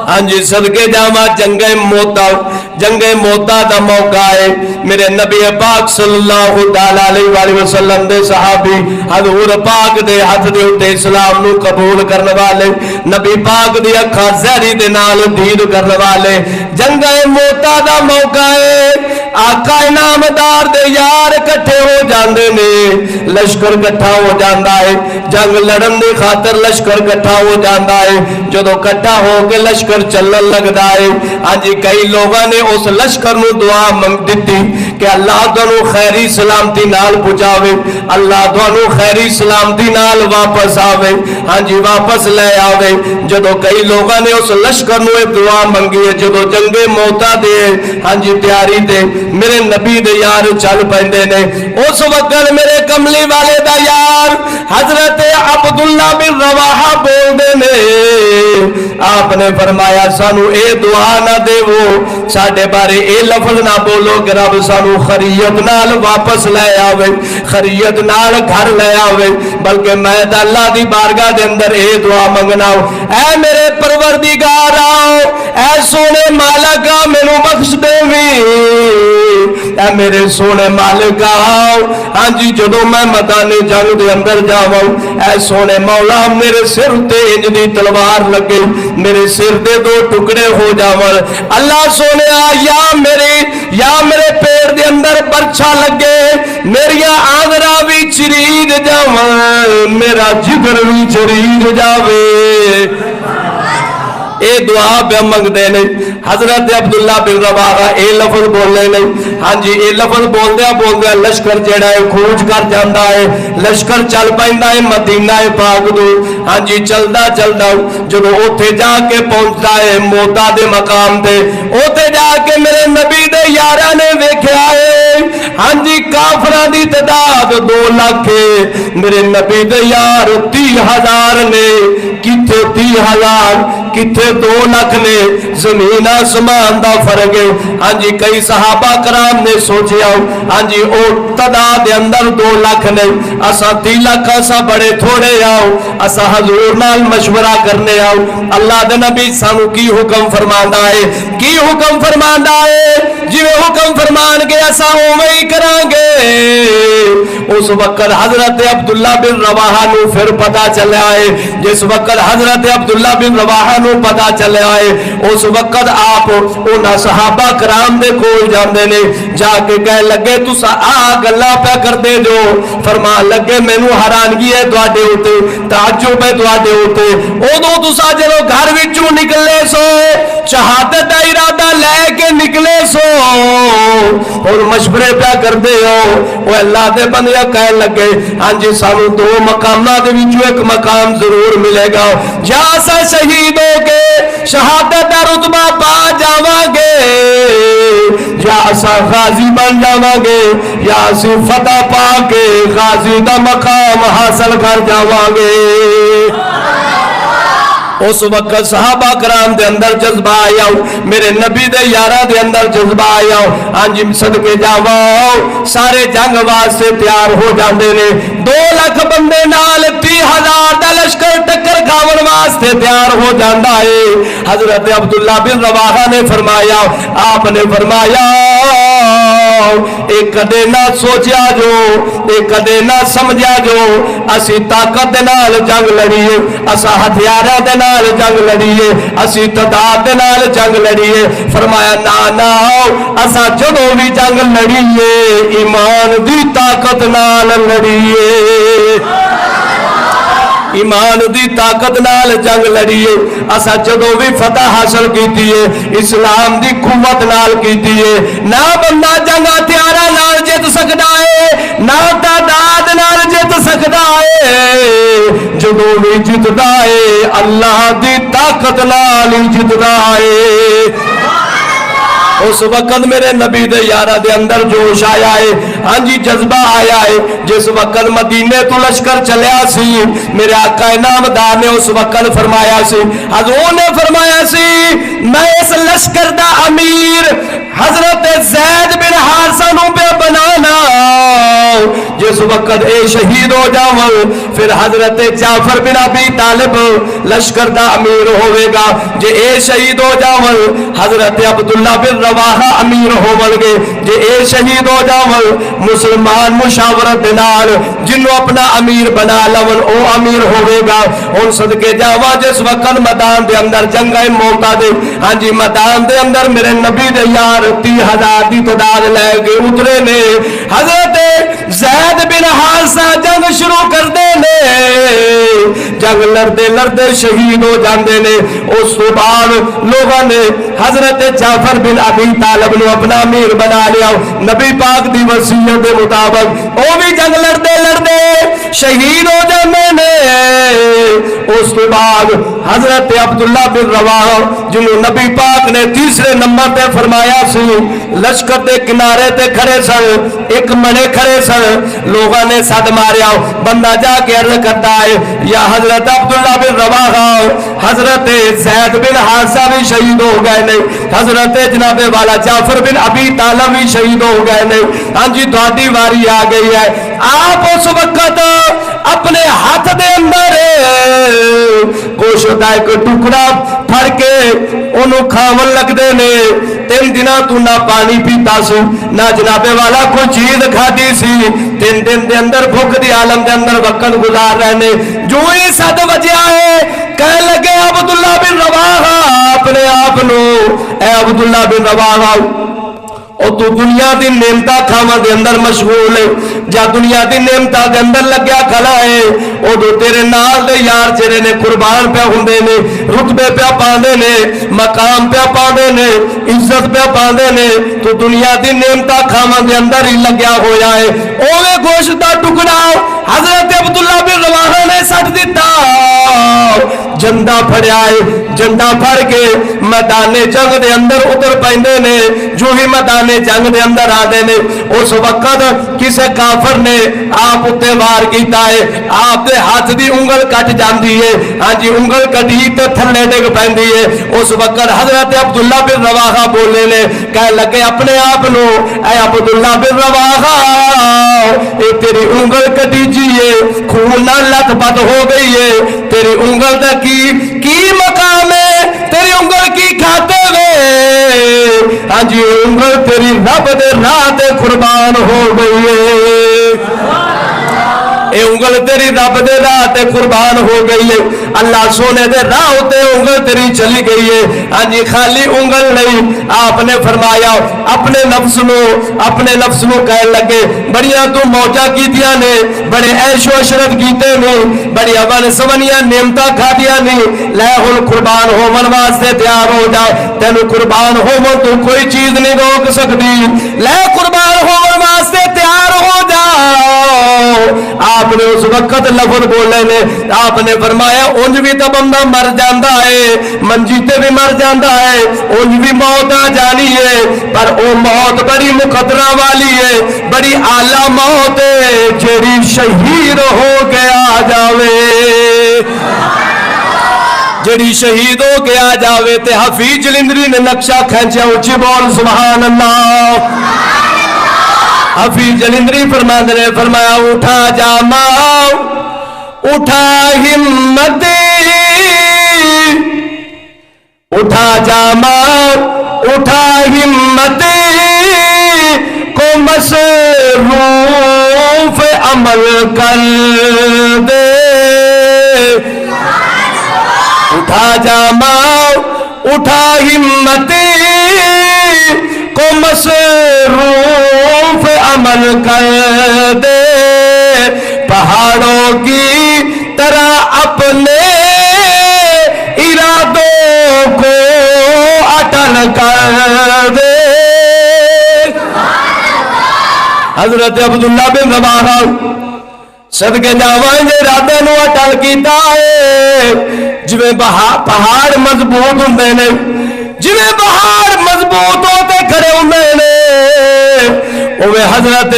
हाँ जी सदके जावा जंगे मोता का मौका है। मेरे नबी पाक सल्लल्लाहु अलैहि वसल्लम दे सहाबी हजूर पाक दे हाथ दे उत्ते इस्लाम नू कबूल करने वाले, नबी पाक दी अखां ज़हरी दे नाल दीद करने वाले, जंगे मोता का मौका है। आका इनामदार दे यार इकट्ठे हो जाते ने, लश्कर इकट्ठा हो जाता है, जंग लड़न की खातर लश्कर इकट्ठा हो जाता है। जो इकट्ठा होकर लश्कर चलन लगता है, हाँ जी कई लोगों ने उस लश्कर में दुआ मंग दी कि अल्लाह तुहानू खैरी सलामती नाल पहुंचावे, अल्लाह तुहानू खैरी सलामती नाल वापस आवे, हाँ जी वापस ले आवे। जो कई लोगों ने उस लश्कर में दुआ मंगी है, जो जंगे मौता दे हाँ जी तैयारी दे मेरे नबी दे यार चल पैंदे ने। उस वक्त मेरे कमली वाले दा यार हजरत अब्दुल्ला बिन रवाहा बोलते ने, आपने फरमाया सानू ए दुआ ना देवो, साडे बारे ए लफज ना बोलो कि रब सानू खरीयत नाल वापस ले आवे, खरीयत नाल घर ले आवे, बल्कि मैं तो अल्लाह दी बारगाह दे अंदर ए दुआ मंगना, ऐ मेरे परवरदिगार आओ, ऐ सोने मालिका मैनू बख्श देवी, ऐ मेरे सोने मालिका आओ। हाँ जी जो मैं मैदाने जंग दे अंदर जावां, ऐ सोने मौला मेरे सिर ते इंज दी तलवार लगे, मेरे सिर दे दो टुकड़े हो जावन, अल्लाह सोने या मेरे पेट दे अंदर बरछा लगे, मेरिया आंगरा भी चरीद जावन, मेरा जिगर भी चरीद जावे। ए दुआ पे मंगते ने। हजरत अब्दुल्ला बिन रवाहा ए लफज बोलने नहीं, हाँ जी ये लफज बोलदे बोलदे लश्कर जेड़ा है कूच कर जाता है, लश्कर चल पैंदा है मदीना पाक दो, हाँ जी चलदा चलदा जो उत्थे जाके पहुंचता है मोता दे मकाम ते, उत्थे जाके मेरे नबी दे यारा ने वेख्या है, हाँ जी काफरां दी तादाद 2 लाख है, मेरे नबी दे यार 30,000 ने, किथे 30,000 किथे 2 लाख ने, जमीन आसमान का फर्क है। हाँ जी कई सहाबा कराम ने सोचा, हाँ जी वो तादाद अंदर 2 लाख ने, असा 3 लाख असा बड़े थोड़े आओ, असा हजूर नाल मशवरा करने आओ, अल्लाह दे नबी सानू की हुक्म फरमांदा है, की हुक्म फरमांदा है, जिवें हुक्म फरमान के असा उवें ही करांगे। उस वक्त हजरत अब्दुल्ला बिन रवाहा नू फिर पता चला है, जिस वक्त हजरत अब्दुल्ला बिन रवाहा नू पता चला है, उस वक्त आप उन्हां सहाबा कराम दे कोल जांदे ने, जाके कह लगे तुसा आ गल्लां पे करदे जो, फरमान लगे मैनू हैरानगी है तुहाडे उत्ते, ताज्जुब है तुहाडे उत्ते, उदों तुसा जदों घर विचों निकले सो शहादत दा इरादा लेके निकले सो और मशवरे पे करदे हो, वो अल्लाह दे बंदे कह लगे हाँ जी सानू 2 मकामां दे विचों एक मकाम जरूर मिलेगा, या असा शहीद हो के शहादत दा रुतबा पा जावांगे, या असा गाजी बन जावांगे, या असी फतह पा के गाजी दा मकाम हासिल कर जावांगे। उस वक्त सहाबा कराम दे अंदर जज्बा आया, मेरे नबी दे यारा दे अंदर जज्बा आया, हाँ जी सदके जाओ सारे जंग वास्ते तैयार हो जाते ने, 2 लाख बंदे नाल 30,000 दा लश्कर टक्कर खावन वास्ते तैयार हो जाता है। हजरत अब्दुल्ला बिन रवाहा ने फरमाया, आपने फरमाया एक कदे ना सोचा जो, एक कदे ना समझा जो, असी ताकत दे नाल जंग लड़ीए, असा हथियारां दे नाल जंग लड़ीए, असी तादाद दे नाल जंग लड़ीए। फरमाया ना ना असा जदों भी जंग लड़ीए ईमान दी ताकत नाल लड़ीए, ईमान दी ताकत नाल जंग लड़ीए, असा जदों भी फतह हासिल कीती है इस्लाम दी कुव्वत नाल कीती है। ना बंदा जंग हथियारां नाल जित सकदा है, ना तादाद नाल जित सकदा है, जदों भी जितदा है अल्लाह दी ताकत नाल ही जितदा है। उस वक्त मेरे नबी दे यारा दे अंदर जोश आया है, हाँ जी जज्बा आया है। जिस वक्त मदीने तो लश्कर चलिया सी, मेरे आका इनामदार ने उस वक्त फरमाया सी, हजूर ने फरमाया सी, मैं इस लश्कर दा अमीर हजरत ज़ैद बिन हारिसा नूं पे बनाना। जिस वक्त ए शहीद हो जावन फिर हजरत जाफर बिन अबी तालिब लश्कर दा अमीर होवेगा। जे ए शहीद हो जावन हजरत अब्दुल्ला बिन रवाहा अमीर होवणगे। जे ए शहीद हो जावन मुसलमान मुशावरत दे नाल जिन्हों अपना अमीर बना लवन ओ अमीर होवेगा। हुण सदके जावा जिस वक्त मैदान दे अंदर जंगे मौता दे, हाँ जी मैदान दे अंदर मेरे नबी दे यार 30,000 की तादाद लैके उतरे ने। हजरत ज़ैद बिन हारिसा जंग शुरू करते ने, जंग लड़ते लड़ते शहीद हो जाते ने। उस तो बाद लोगों ने हजरत जाफर बिन अबी तालिब को अपना अमीर बना लिया। नबी पाक की वसीयत के मुताबिक वो भी जंग लड़ते लड़ते शहीद हो जाते ने। उस तो बाद हजरत अब्दुल्ला बिन रवाहा जिन्होंने नबी पाक ने तीसरे नंबर पे फरमाया सी, लश्कर के किनारे ते खड़े सन, एक मने खड़े सन। लोगों ने सद मारिया, बंदा जाके अर्ज करता है या हजरत अब्दुल्ला बिन रवाहा हजरत ज़ैद बिन हारिसा भी शहीद हो गए ने, हजरत जनाबे वाला जाफर बिन अबी तालिब भी शहीद हो गए ने। हाँ जी थोड़ी वारी आ गई है। आप उस वक्त अपने हाथ दे अंदर गोश्त का एक टुकड़ा फड़ के ओनू खावन लगते ने। 3 दिन तू ना पानी पीता सी ना जनाबे वाला कोई चीज खाधी सी। 3 दिन के अंदर भुख की आलम के अंदर वक्त गुजार रहे ने। जो ही 7 बजे आए कह लगे अब्दुल्ला बिन रवाहा अपने आप नो, ए अब्दुल्ला बिन रवाहा और तू दुनिया की नेमता खावा के अंदर मशगूल है, जा दुनिया की नेमता के अंदर लग्या खड़ा है, उदो तेरे नाल दे यार जेरे ने कुर्बान पे होंदे ने, रुतबे पे पाते ने, मकाम पे पाते ने, इज्जत पे पाते ने। तू दुनिया की नेमता खावा के अंदर ही लग्या होया है। ओवे गोश्त का टुकड़ा हजरत अब्दुल्ला बिन रवाहा ने सट दिता। झंडा फड़िया है, झंडा फड़ के मैदाने जंग के अंदर उतर पैंदे ने। जो ही मैदाने जंग के अंदर आते ने उस वक्त किसी काफर ने आप उत्ते वार किया है, आपके हाथ की उंगल कट जाती है। हाँ जी उंगल कटी तो थले डिग पैंदी है। उस वक्त हजरत अब्दुल्ला बिन रवाहा बोले ने, कह लगे अपने आप नो, ऐ अब्दुल्ला बिन रवाहा ये तेरी उंगल कटी जी है, खून ना लथपथ हो गई है। तेरी उंगल का की मकाम है, तेरी उंगल की खाते वे। हाँ जी उंगल तेरी रब दे राह ते कुर्बान हो गई है। ए उंगल तेरी रब दे राह ते कुर्बान हो गई है। अल्लाह सोने दे राह ते उंगल तेरी चली गई है। हाँ जी खाली उंगल नहीं, आपने फरमाया अपने नफ्स नो कह लगे बड़िया तू मौजा कीतियां ने, बड़े ऐशो अशरत कीते ने, बड़ी अवन सवनिया नेमता खादिया ने। लै हुण कुर्बान होवन वास्ते तैयार हो जा, तेन कुर्बान होवन तू कोई चीज नहीं रोक सकती। लै कुर्बान होवन वास्ते तैयार हो जाओ। आपने उस वक्त लफ्ज बोले ने, आपने फरमाया उंज भी तो बंदा मर जाता है, मंजी ते भी मर जाता है, उंज भी मौत आ जानी है, पर वो मौत बड़ी मुकदरा वाली है, बड़ी आला मौत है जेड़ी शहीद हो के आ जावे। जेड़ी शहीद हो के आ जावे ते हफीज जलिंदरी ने नक्शा खींचा, उच्ची बोल सुभान अल्लाह। हफीज जलिंदरी फरमाते ने, फरमाया उठा जामाओ उठा हिम्मत, उठा जामाओ उठा हिम्मत को मसरूफ अमल कर दे। उठा जामाओ उठा हिम्मत को मसरूफ अमल कर दे। पहाड़ों की तरह अपने इरादों को अटल कर दे। हजरत अब्दुल्ला बिन रवाहा सदके जावांगे इरादे नूं अटल कीता है। जिवें पहाड़ मजबूत हुंदे ने, जिवें पहाड़ मजबूत होते खड़े होंदे ने, उवे हजरत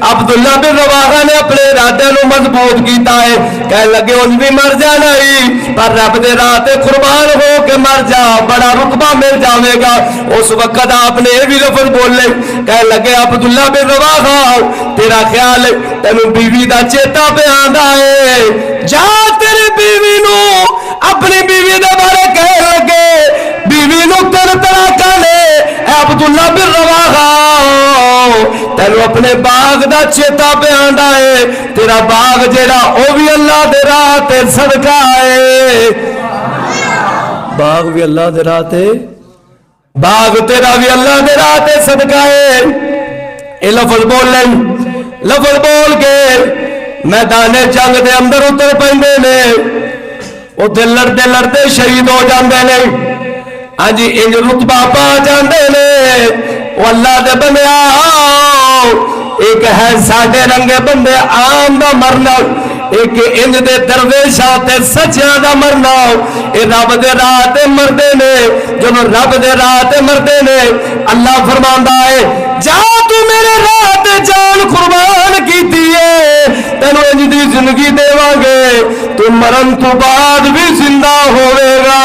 अब्दुल्ला बिन रवाहा ने अपने इरादे को मजबूत किया है। कह लगे उन भी मर जाना ही, पर रब दे राह ते कुर्बान हो के मर जा, बड़ा रुतबा मिल जाएगा। उस वक्त आपने ये भी लफ्ज बोले, कह लगे अब्दुल्ला बिन रवाहा तेरा ख्याल तेन बीवी का चेता पे आंदा है, जा तेरी बीवी नू अपनी बीवी दे बारे कह लगे, बीवी नू तेरे तलाका ले अब्दुल्ला बिन रवाहा तेन अपने बाग का चेता पे आंदा है, तेरा बाग जेड़ा ओ भी अल्लाह दे राह ते सदका है। बाग भी अल्लाह दे राह ते, बाग तेरा भी अल्लाह दे राह ते सदका है। ये लफज बोल ले, लफज बोल के मैदाने जंग दे अंदर उतर पैंदे ने, उथे लड़ते लड़ते शहीद हो जाते ने। हाँ जी, इंज रुतबा पा जाते ने। अल्लाह दे बंदिया, एक है साडे रंगे बंदे आम दा मरना, एक इंज दे दरवेशां ते सच्चियां दा मरना। ये रब दे राह ते मरदे ने, जदों रब दे राह ते मरदे ने अल्लाह फरमांदा है, जा तू मेरे राह ते जान कुर्बान कीती है, तेनू इंज दी जिंदगी देवांगे, तू मरण तो बाद भी जिंदा होवेगा।